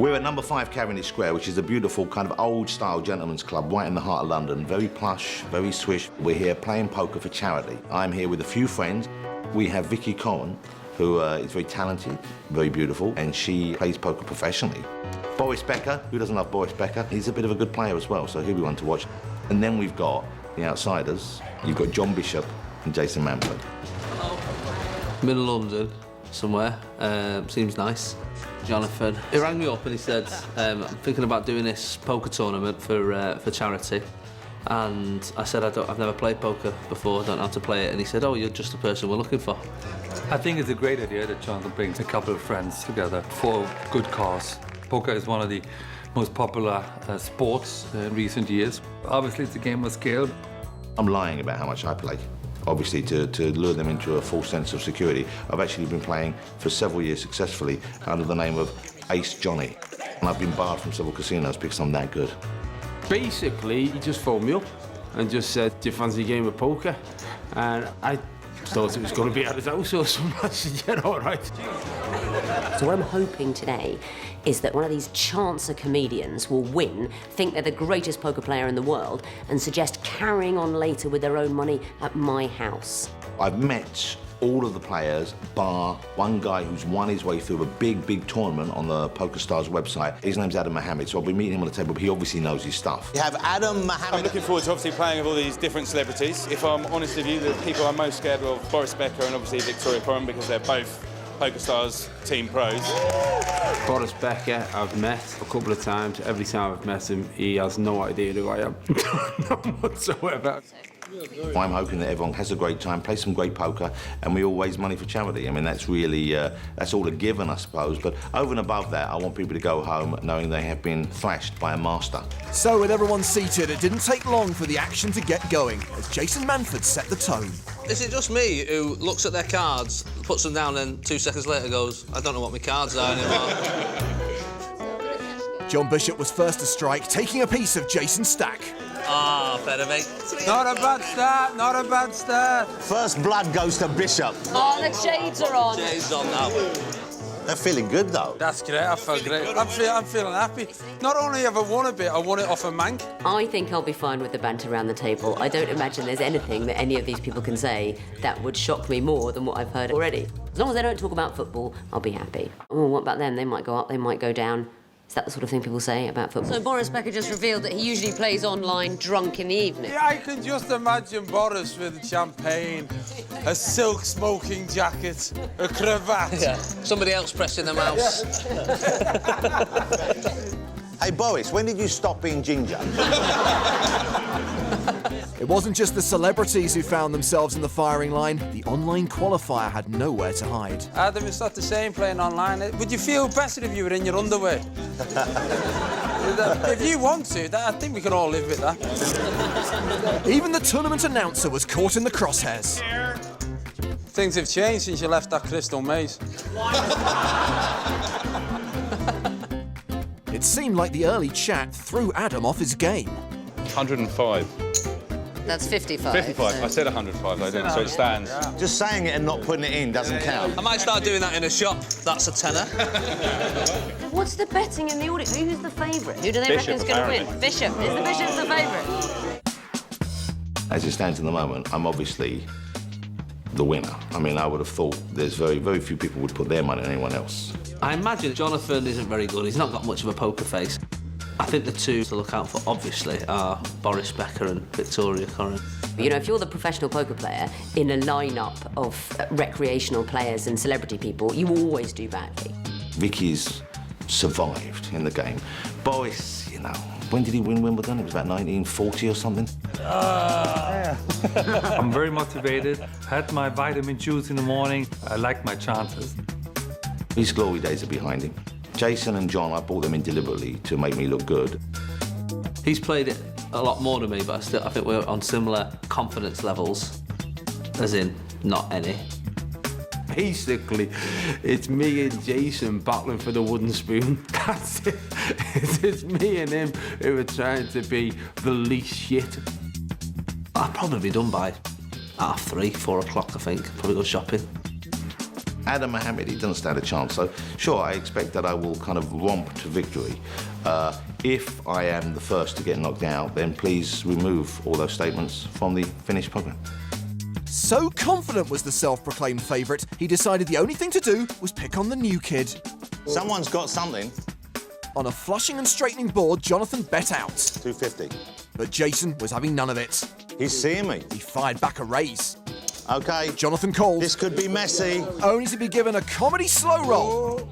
We're at number 5 Cavendish Square, which is a beautiful kind of old-style gentleman's club right in the heart of London. Very plush, very swish. We're here playing poker for charity. I'm here with a few friends. We have Vicky Coren, who is very talented, very beautiful, and she plays poker professionally. Boris Becker, who doesn't love Boris Becker? He's a bit of a good player as well, so he'll be one to watch. And then we've got the outsiders. You've got John Bishop and Jason Manford. Middle London, somewhere. Seems nice. Jonathan, he rang me up and he said, I'm thinking about doing this poker tournament for charity. And I said, I've never played poker before, I don't know how to play it. And he said, oh, you're just the person we're looking for. I think it's a great idea that Jonathan brings a couple of friends together for a good cause. Poker is one of the most popular sports in recent years. Obviously, it's a game of skill. I'm lying about how much I play. Obviously, to lure them into a false sense of security. I've actually been playing for several years successfully under the name of Ace Johnny. And I've been barred from several casinos because I'm that good. Basically, he just phoned me up and just said, do you fancy a game of poker? And I thought it was going to be at his house or something. I said, yeah, all right. So what I'm hoping today is that one of these chancer comedians will win, think they're the greatest poker player in the world, and suggest carrying on later with their own money at my house. I've met all of the players, bar one guy who's won his way through a big tournament on the PokerStars website. His name's Adam Mohammed, so I'll be meeting him on the table, but he obviously knows his stuff. You have Adam Mohammed. I'm looking forward to obviously playing with all these different celebrities. If I'm honest with you, the people I'm most scared of, Boris Becker and obviously Vicky Coren, because they're both PokerStars team pros. Boris Becker, I've met a couple of times. Every time I've met him, he has no idea who I am. None whatsoever. I'm hoping that everyone has a great time, plays some great poker, and we all raise money for charity. I mean, that's really, that's all a given, I suppose. But over and above that, I want people to go home knowing they have been thrashed by a master. So with everyone seated, it didn't take long for the action to get going, as Jason Manford set the tone. Is it just me who looks at their cards, puts them down, and 2 seconds later goes, I don't know what my cards are anymore? John Bishop was first to strike, taking a piece of Jason's stack. Ah, better mate. Not a bad start, not a bad start. First blood goes to Bishop. Oh, the shades are on. Shades on now. They're feeling good, though. That's great, I felt great. I'm feeling happy. Not only have I won a bit, I won it off a mank. I think I'll be fine with the banter around the table. I don't imagine there's anything that any of these people can say that would shock me more than what I've heard already. As long as they don't talk about football, I'll be happy. Oh, what about them? They might go up, they might go down. Is that the sort of thing people say about football? So Boris Becker just revealed that he usually plays online drunk in the evening. Yeah, I can just imagine Boris with champagne, a silk smoking jacket, a cravat. Yeah. Somebody else pressing the mouse. Hey, Boris, when did you stop being ginger? It wasn't just the celebrities who found themselves in the firing line. The online qualifier had nowhere to hide. Adam, it's not the same playing online. Would you feel better if you were in your underwear? If you want to, I think we can all live with that. Even the tournament announcer was caught in the crosshairs. Things have changed since you left that crystal maze. It seemed like the early chat threw Adam off his game. 105. That's 55. 55. So. I said 105, I didn't, so it stands. Yeah. Just saying it and not putting it in doesn't count. I might start doing that in a shop. That's a tenner. What's the betting in the audience? Who's the favourite? Who do they Bishop, reckon's going to win? apparently. Bishop. Is the Bishop the favourite? As it stands at the moment, I'm obviously the winner. I mean, I would have thought there's very few people would put their money on anyone else. I imagine Jonathan isn't very good. He's not got much of a poker face. I think the two to look out for, obviously, are Boris Becker and Vicky Coren. You know, if you're the professional poker player in a lineup of recreational players and celebrity people, you always do badly. Vicky's survived in the game. Boris, you know, when did he win Wimbledon? It was about 1940 or something. I'm very motivated. Had my vitamin juice in the morning. I like my chances. His glory days are behind him. Jason and John, I brought them in deliberately to make me look good. He's played it a lot more than me, but I think we're on similar confidence levels, as in not any. Basically, it's me and Jason battling for the wooden spoon. That's it. It's me and him who are trying to be the least shit. I'll probably be done by 3:30, 4 o'clock, I think. Probably go shopping. Adam Mohammed, he doesn't stand a chance. So, sure, I expect that I will kind of romp to victory. If I am the first to get knocked out, then please remove all those statements from the finished programme. So confident was the self-proclaimed favourite, he decided the only thing to do was pick on the new kid. Someone's got something. On a flushing and straightening board, Jonathan bet out. 250. But Jason was having none of it. He's seeing me. He fired back a raise. OK. Jonathan called. This could be messy. Only to be given a comedy slow roll.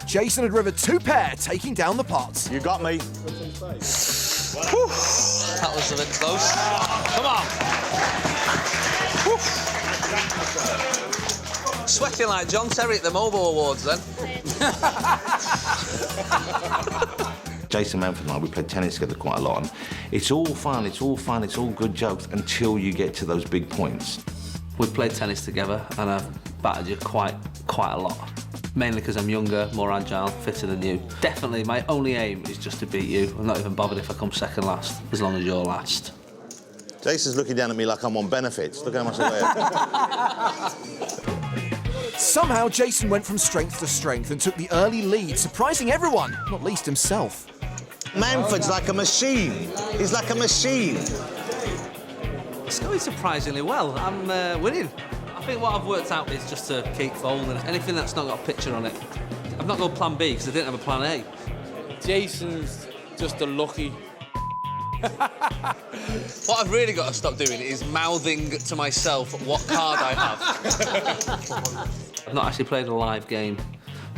Jason had rivered 2 pair, taking down the pot. You got me. That was a bit close. Come on. Sweating like John Terry at the Mobile Awards, then. Jason Manford and I, we played tennis together quite a lot, and it's all fun, it's all good jokes until you get to those big points. We've played tennis together, and I've battered you quite a lot. Mainly because I'm younger, more agile, fitter than you. Definitely, my only aim is just to beat you. I'm not even bothered if I come second last, as long as you're last. Jason's looking down at me like I'm on benefits. Look how much I weigh. Somehow, Jason went from strength to strength and took the early lead, surprising everyone, not least himself. Manford's like a machine. He's like a machine. It's going surprisingly well. I'm winning. I think what I've worked out is just to keep folding. Anything that's not got a picture on it. I've not got plan B because I didn't have a plan A. Jason's just a lucky. What I've really got to stop doing is mouthing to myself what card I have. I've not actually played a live game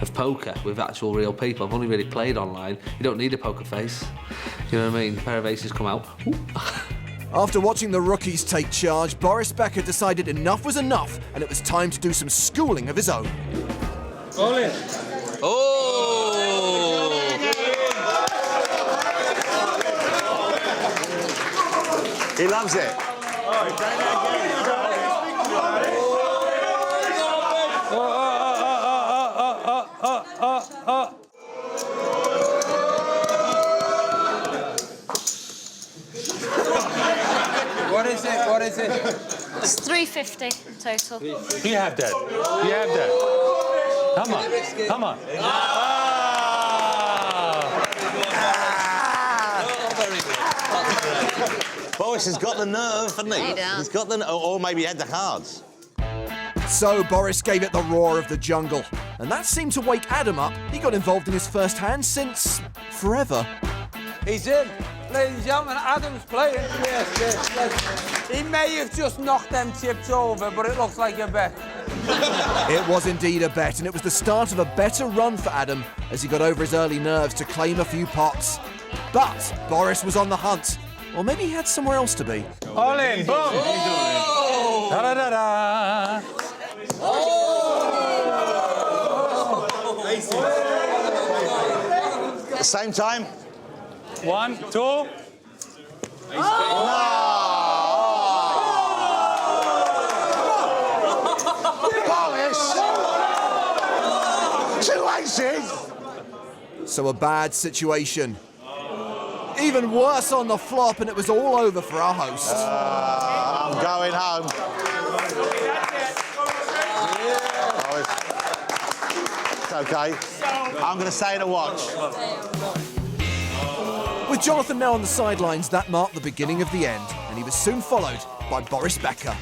of poker with actual real people. I've only really played online. You don't need a poker face. You know what I mean? A pair of aces come out. After watching the rookies take charge, Boris Becker decided enough was enough and it was time to do some schooling of his own. All in. Oh! He loves it. What is it? What is it? It's 350 total. You have that. You have that. Come on. Come on. Boris has got the nerve, hasn't he? He does. He's got the... Or maybe he had the cards. So Boris gave it the roar of the jungle, and that seemed to wake Adam up. He got involved in his first hand since forever. He's in. Ladies and gentlemen, Adam's playing. Yes. He may have just knocked them chips over, but it looks like a bet. It was indeed a bet, and it was the start of a better run for Adam as he got over his early nerves to claim a few pots. But Boris was on the hunt, or maybe he had somewhere else to be. All in. Boom. Oh. Da-da-da-da. At the same time. 1, 2. Boris! 2 aces! So a bad situation. Even worse on the flop, and it was all over for our host. I'm going home. It's okay. I'm going to stay to watch. With Jonathan now on the sidelines, that marked the beginning of the end, and he was soon followed by Boris Becker.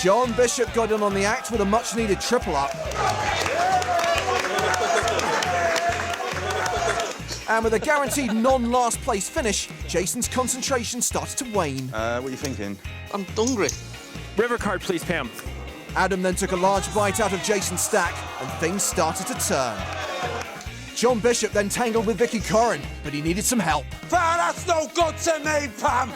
John Bishop got in on the act with a much-needed triple up. And with a guaranteed non-last place finish, Jason's concentration started to wane. What are you thinking? I'm hungry. River card, please, Pam. Adam then took a large bite out of Jason's stack, and things started to turn. John Bishop then tangled with Vicky Coren, but he needed some help. Pam, that's no good to me, Pam!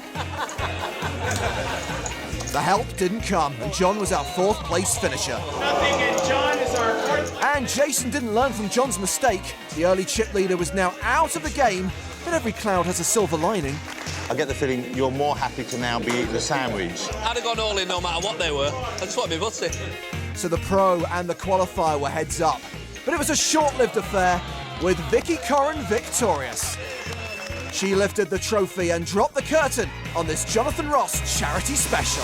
The help didn't come, and John was our 4th place finisher. Nothing in John is our And Jason didn't learn from John's mistake. The early chip leader was now out of the game, but every cloud has a silver lining. I get the feeling you're more happy to now be eating a sandwich. I'd have gone all in no matter what they were. I just want to be butty. So the pro and the qualifier were heads up. But it was a short-lived affair, with Vicky Coren victorious. She lifted the trophy and dropped the curtain on this Jonathan Ross charity special.